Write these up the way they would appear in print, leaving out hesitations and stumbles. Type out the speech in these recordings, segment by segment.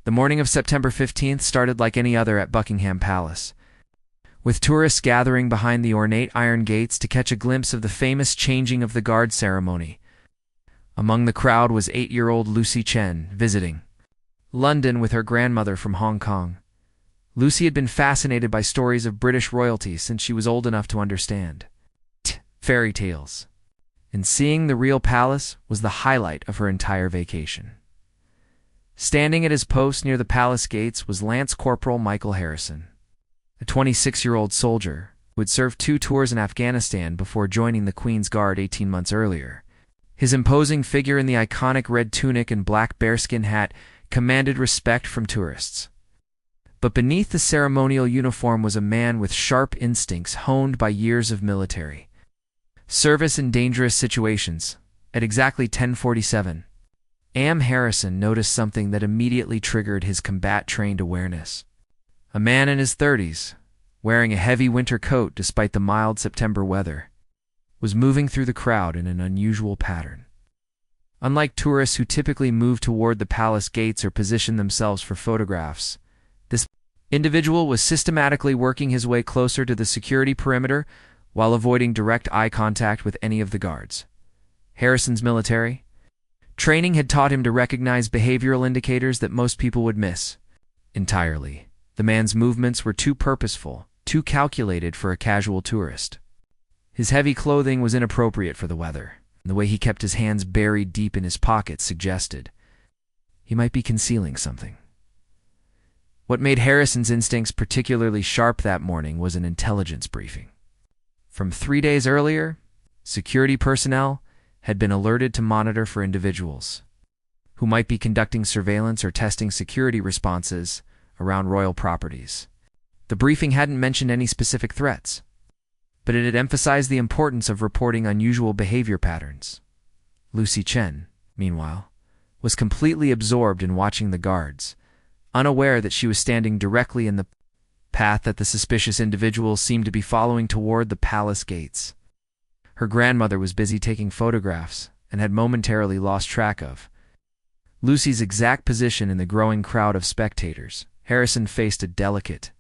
The morning of September 15th started like any other at Buckingham Palace, with tourists gathering behind the ornate iron gates to catch a glimpse of the famous changing of the guard ceremony. Among the crowd was 8-year-old Lucy Chen, visiting London with her grandmother from Hong Kong. Lucy had been fascinated by stories of British royalty since she was old enough to understand fairy tales, and seeing the real palace was the highlight of her entire vacation. Standing at his post near the palace gates was Lance Corporal Michael Harrison, a 26-year-old soldier who had served 2 tours in Afghanistan before joining the Queen's Guard 18 months earlier. His imposing figure in the iconic red tunic and black bearskin hat commanded respect from tourists. But beneath the ceremonial uniform was a man with sharp instincts honed by years of military service in dangerous situations. At exactly 10:47 a.m., Harrison noticed something that immediately triggered his combat-trained awareness. A man in his 30s, wearing a heavy winter coat despite the mild September weather, was moving through the crowd in an unusual pattern. Unlike tourists who typically move toward the palace gates or position themselves for photographs, this individual was systematically working his way closer to the security perimeter while avoiding direct eye contact with any of the guards. Harrison's military training had taught him to recognize behavioral indicators that most people would miss entirely. The man's movements were too purposeful, too calculated for a casual tourist. His heavy clothing was inappropriate for the weather, and the way he kept his hands buried deep in his pockets suggested he might be concealing something. What made Harrison's instincts particularly sharp that morning was an intelligence briefing. From 3 days earlier, security personnel had been alerted to monitor for individuals who might be conducting surveillance or testing security responses around royal properties. The briefing hadn't mentioned any specific threats, but it had emphasized the importance of reporting unusual behavior patterns. Lucy Chen, meanwhile, was completely absorbed in watching the guards, unaware that she was standing directly in the path that the suspicious individuals seemed to be following toward the palace gates. Her grandmother was busy taking photographs and had momentarily lost track of Lucy's exact position in the growing crowd of spectators. Harrison faced a delicate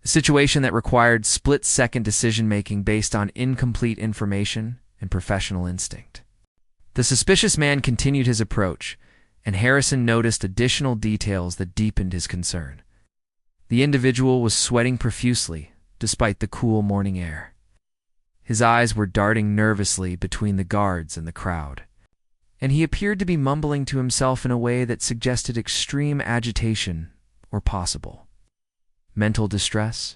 situation that required split-second decision-making based on incomplete information and professional instinct. The suspicious man continued his approach, and Harrison noticed additional details that deepened his concern. The individual was sweating profusely, despite the cool morning air. His eyes were darting nervously between the guards and the crowd, and he appeared to be mumbling to himself in a way that suggested extreme agitation or possible mental distress.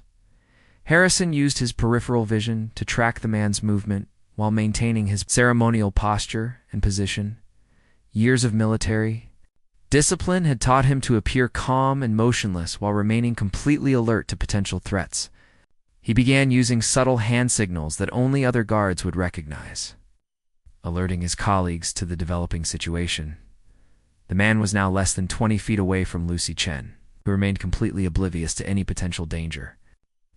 Harrison used his peripheral vision to track the man's movement while maintaining his ceremonial posture and position. Years of military discipline had taught him to appear calm and motionless while remaining completely alert to potential threats. He began using subtle hand signals that only other guards would recognize, alerting his colleagues to the developing situation. The man was now less than 20 feet away from Lucy Chen, who remained completely oblivious to any potential danger.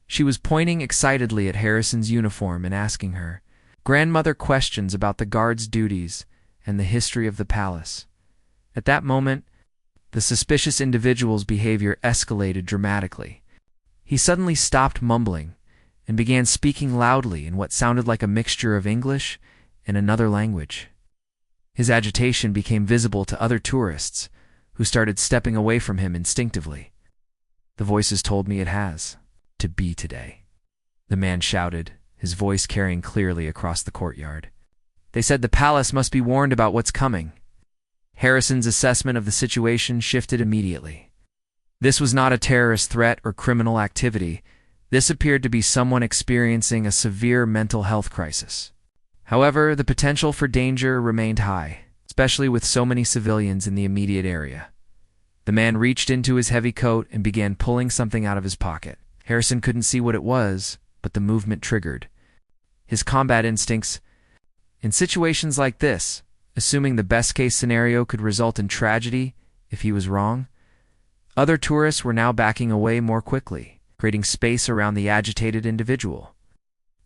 She was pointing excitedly at Harrison's uniform and asking her grandmother questions about the guard's duties and the history of the palace. At that moment, the suspicious individual's behavior escalated dramatically. He suddenly stopped mumbling and began speaking loudly in what sounded like a mixture of English and another language. His agitation became visible to other tourists, who started stepping away from him instinctively. "The voices told me it has to be today," the man shouted, his voice carrying clearly across the courtyard. "They said the palace must be warned about what's coming." Harrison's assessment of the situation shifted immediately. This was not a terrorist threat or criminal activity. This appeared to be someone experiencing a severe mental health crisis. However, the potential for danger remained high, especially with so many civilians in the immediate area. The man reached into his heavy coat and began pulling something out of his pocket. Harrison couldn't see what it was, but the movement triggered his combat instincts. In situations like this, assuming the best-case scenario could result in tragedy if he was wrong, other tourists were now backing away more quickly, creating space around the agitated individual.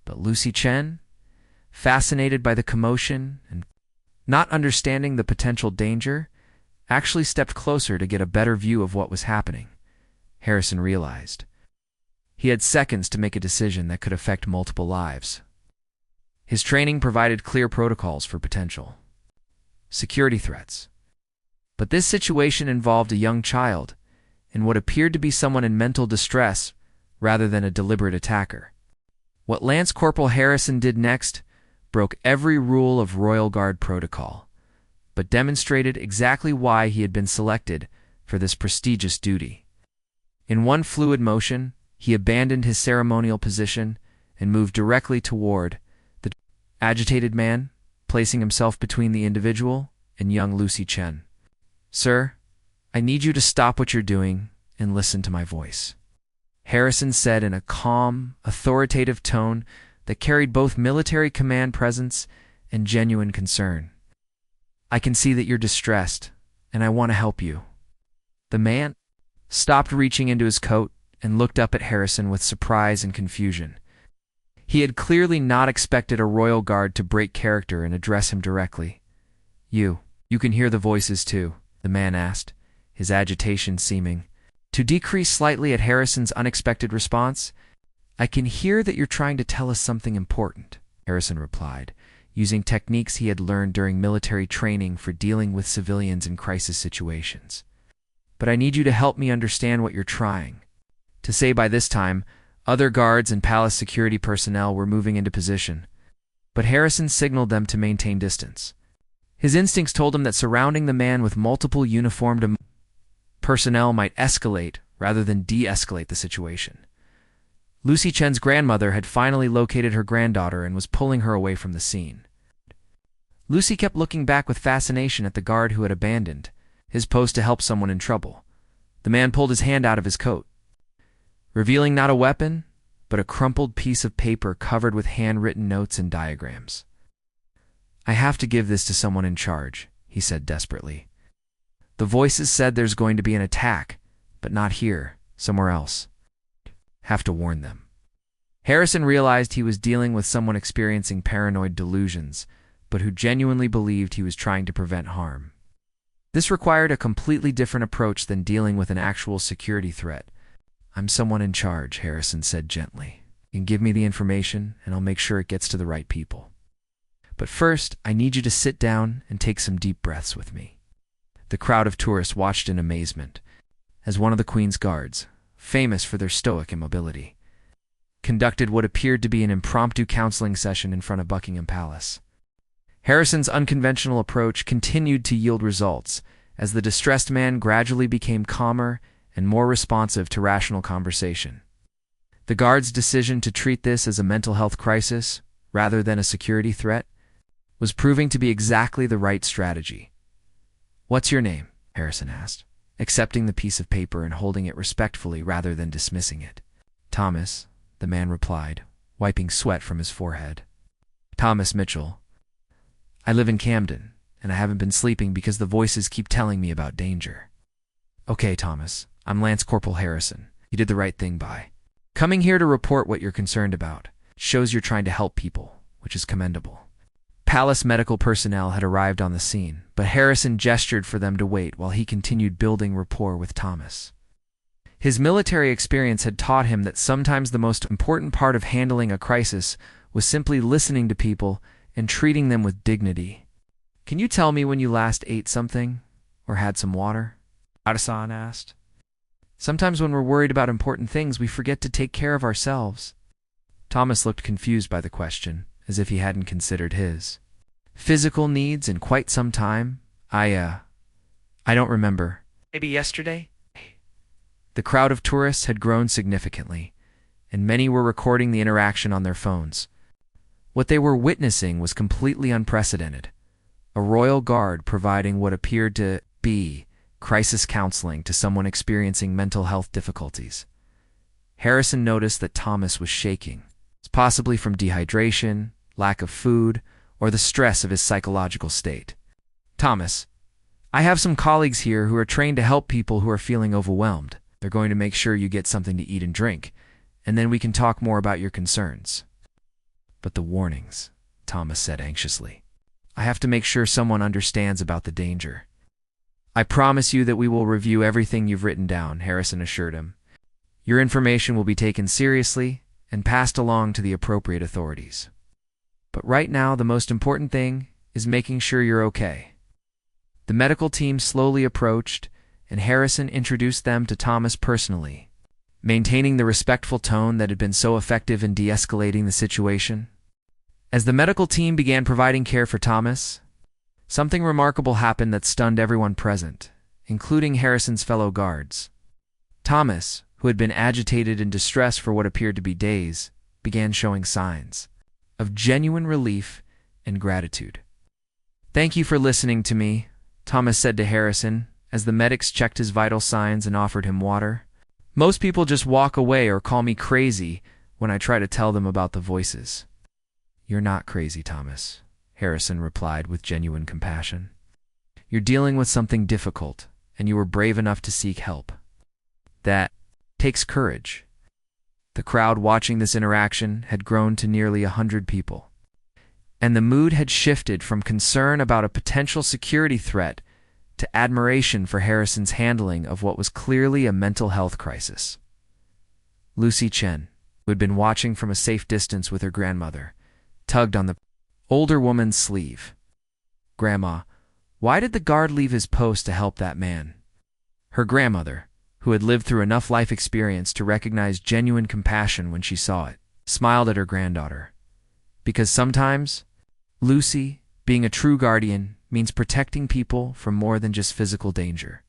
But Lucy Chen, fascinated by the commotion and not understanding the potential danger, actually stepped closer to get a better view of what was happening. Harrison realized he had seconds to make a decision that could affect multiple lives. His training provided clear protocols for potential security threats. But this situation involved a young child and what appeared to be someone in mental distress rather than a deliberate attacker. What Lance Corporal Harrison did next broke every rule of Royal Guard protocol, but demonstrated exactly why he had been selected for this prestigious duty. In one fluid motion, he abandoned his ceremonial position and moved directly toward the agitated man, placing himself between the individual and young Lucy Chen. "Sir, I need you to stop what you're doing and listen to my voice," Harrison said in a calm, authoritative tone that carried both military command presence and genuine concern. "I can see that you're distressed, and I want to help you." The man stopped reaching into his coat and looked up at Harrison with surprise and confusion. He had clearly not expected a royal guard to break character and address him directly. You can hear the voices too?" the man asked, his agitation seeming to decrease slightly at Harrison's unexpected response. "I can hear that you're trying to tell us something important," Harrison replied, using techniques he had learned during military training for dealing with civilians in crisis situations. "But I need you to help me understand what you're trying to say." By this time, other guards and palace security personnel were moving into position, but Harrison signaled them to maintain distance. His instincts told him that surrounding the man with multiple uniformed personnel might escalate rather than de-escalate the situation. Lucy Chen's grandmother had finally located her granddaughter and was pulling her away from the scene. Lucy kept looking back with fascination at the guard who had abandoned his post to help someone in trouble. The man pulled his hand out of his coat, revealing not a weapon, but a crumpled piece of paper covered with handwritten notes and diagrams. "I have to give this to someone in charge," he said desperately. "The voices said there's going to be an attack, but not here, somewhere else. Have to warn them." Harrison realized he was dealing with someone experiencing paranoid delusions, but who genuinely believed he was trying to prevent harm. This required a completely different approach than dealing with an actual security threat. "I'm someone in charge," Harrison said gently. "You can give me the information, and I'll make sure it gets to the right people. But first, I need you to sit down and take some deep breaths with me." The crowd of tourists watched in amazement as one of the Queen's guards, famous for their stoic immobility, conducted what appeared to be an impromptu counseling session in front of Buckingham Palace. Harrison's unconventional approach continued to yield results as the distressed man gradually became calmer and more responsive to rational conversation. The guard's decision to treat this as a mental health crisis rather than a security threat was proving to be exactly the right strategy. "What's your name?" Harrison asked, accepting the piece of paper and holding it respectfully rather than dismissing it. "Thomas," the man replied, wiping sweat from his forehead. "Thomas Mitchell. I live in Camden, and I haven't been sleeping because the voices keep telling me about danger." "Okay, Thomas, I'm Lance Corporal Harrison. You did the right thing by coming here to report what you're concerned about. It shows you're trying to help people, which is commendable." Palace medical personnel had arrived on the scene, but Harrison gestured for them to wait while he continued building rapport with Thomas. His military experience had taught him that sometimes the most important part of handling a crisis was simply listening to people and treating them with dignity. "Can you tell me when you last ate something or had some water?" Adasan asked. "Sometimes when we're worried about important things, we forget to take care of ourselves." Thomas looked confused by the question, as if he hadn't considered his physical needs in quite some time. I don't remember. Maybe yesterday?" The crowd of tourists had grown significantly, and many were recording the interaction on their phones. What they were witnessing was completely unprecedented. A royal guard providing what appeared to be crisis counseling to someone experiencing mental health difficulties. Harrison noticed that Thomas was shaking, possibly from dehydration, lack of food, or the stress of his psychological state. "Thomas, I have some colleagues here who are trained to help people who are feeling overwhelmed. They're going to make sure you get something to eat and drink, and then we can talk more about your concerns." "But the warnings," Thomas said anxiously. "I have to make sure someone understands about the danger." I promise you that we will review everything you've written down, Harrison assured him. Your information will be taken seriously and passed along to the appropriate authorities. But right now, the most important thing is making sure you're okay. The medical team slowly approached, and Harrison introduced them to Thomas personally, maintaining the respectful tone that had been so effective in de-escalating the situation. As the medical team began providing care for Thomas, something remarkable happened that stunned everyone present, including Harrison's fellow guards. Thomas, who had been agitated and distressed for what appeared to be days, began showing signs of genuine relief and gratitude. "Thank you for listening to me," Thomas said to Harrison as the medics checked his vital signs and offered him water. "Most people just walk away or call me crazy when I try to tell them about the voices." "You're not crazy, Thomas," Harrison replied with genuine compassion. "You're dealing with something difficult, and you were brave enough to seek help. That takes courage." The crowd watching this interaction had grown to nearly 100 people, and the mood had shifted from concern about a potential security threat to admiration for Harrison's handling of what was clearly a mental health crisis. Lucy Chen, who had been watching from a safe distance with her grandmother, tugged on the older woman's sleeve. "Grandma, why did the guard leave his post to help that man?" Her grandmother, who had lived through enough life experience to recognize genuine compassion when she saw it, smiled at her granddaughter. "Because sometimes, Lucy, being a true guardian means protecting people from more than just physical danger."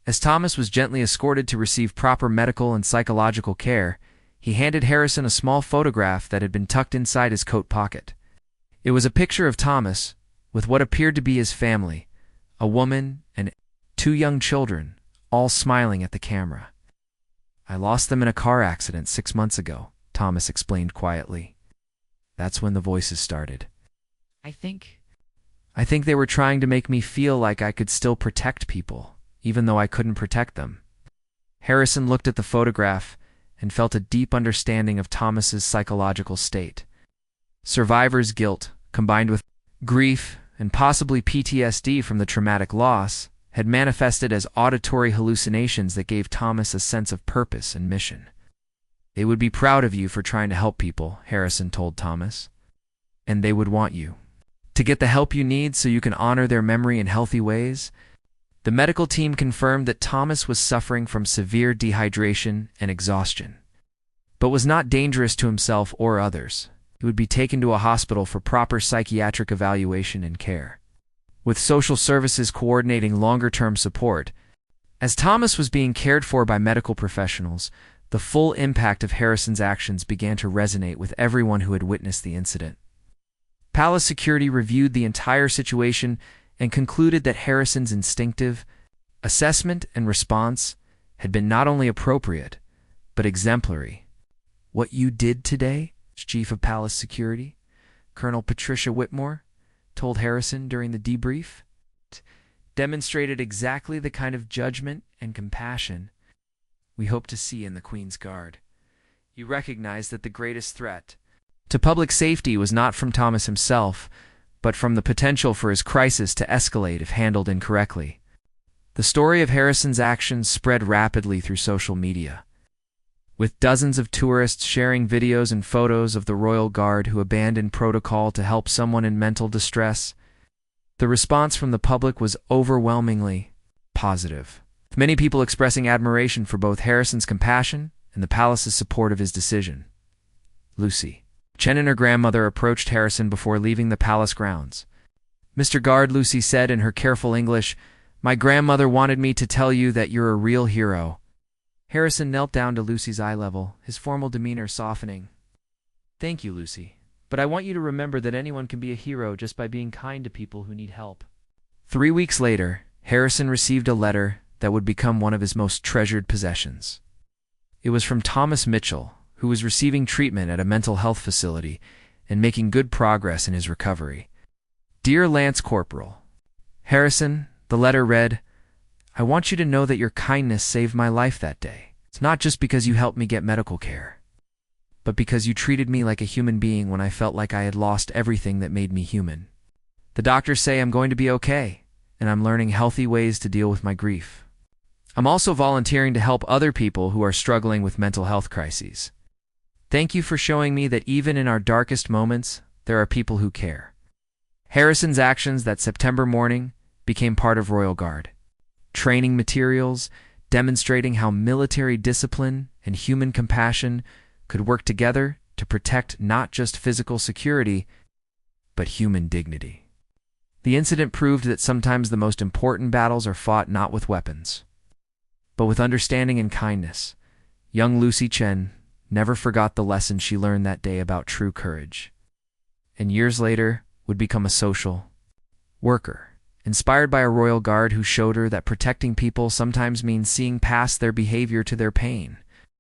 As Thomas was gently escorted to receive proper medical and psychological care, he handed Harrison a small photograph that had been tucked inside his coat pocket. It was a picture of Thomas with what appeared to be his family, a woman and 2 young children, all smiling at the camera. "I lost them in a car accident 6 months ago," Thomas explained quietly. That's when the voices started. I think they were trying to make me feel like I could still protect people, even though I couldn't protect them." Harrison looked at the photograph and felt a deep understanding of Thomas's psychological state. Survivor's guilt, combined with grief and possibly PTSD from the traumatic loss, had manifested as auditory hallucinations that gave Thomas a sense of purpose and mission. "They would be proud of you for trying to help people," Harrison told Thomas. "And they would want you to get the help you need so you can honor their memory in healthy ways." The medical team confirmed that Thomas was suffering from severe dehydration and exhaustion, but was not dangerous to himself or others. He would be taken to a hospital for proper psychiatric evaluation and care, with social services coordinating longer-term support. As Thomas was being cared for by medical professionals, the full impact of Harrison's actions began to resonate with everyone who had witnessed the incident. Palace security reviewed the entire situation and concluded that Harrison's instinctive assessment and response had been not only appropriate, but exemplary. "What you did today, Chief of Palace Security, Colonel Patricia Whitmore, told Harrison during the debrief, demonstrated exactly the kind of judgment and compassion we hope to see in the Queen's Guard. You recognize that the greatest threat to public safety was not from Thomas himself, but from the potential for his crisis to escalate if handled incorrectly." The story of Harrison's actions spread rapidly through social media, with dozens of tourists sharing videos and photos of the Royal Guard who abandoned protocol to help someone in mental distress. The response from the public was overwhelmingly positive, with many people expressing admiration for both Harrison's compassion and the palace's support of his decision. Lucy Chen and her grandmother approached Harrison before leaving the palace grounds. "Mr. Guard," Lucy said in her careful English, "my grandmother wanted me to tell you that you're a real hero." Harrison knelt down to Lucy's eye level, his formal demeanor softening. "Thank you, Lucy, but I want you to remember that anyone can be a hero just by being kind to people who need help." 3 weeks later, Harrison received a letter that would become one of his most treasured possessions. It was from Thomas Mitchell, who was receiving treatment at a mental health facility and making good progress in his recovery. "Dear Lance Corporal Harrison," the letter read, "I want you to know that your kindness saved my life that day. It's not just because you helped me get medical care, but because you treated me like a human being when I felt like I had lost everything that made me human. The doctors say I'm going to be okay, and I'm learning healthy ways to deal with my grief. I'm also volunteering to help other people who are struggling with mental health crises. Thank you for showing me that even in our darkest moments, there are people who care. Harrison's actions that September morning became part of Royal Guard. Training materials demonstrating how military discipline and human compassion could work together to protect not just physical security, but human dignity. The incident proved that sometimes the most important battles are fought not with weapons, but with understanding and kindness. Young Lucy Chen never forgot the lesson she learned that day about true courage, and years later would become a social worker, inspired by a royal guard who showed her that protecting people sometimes means seeing past their behavior to their pain.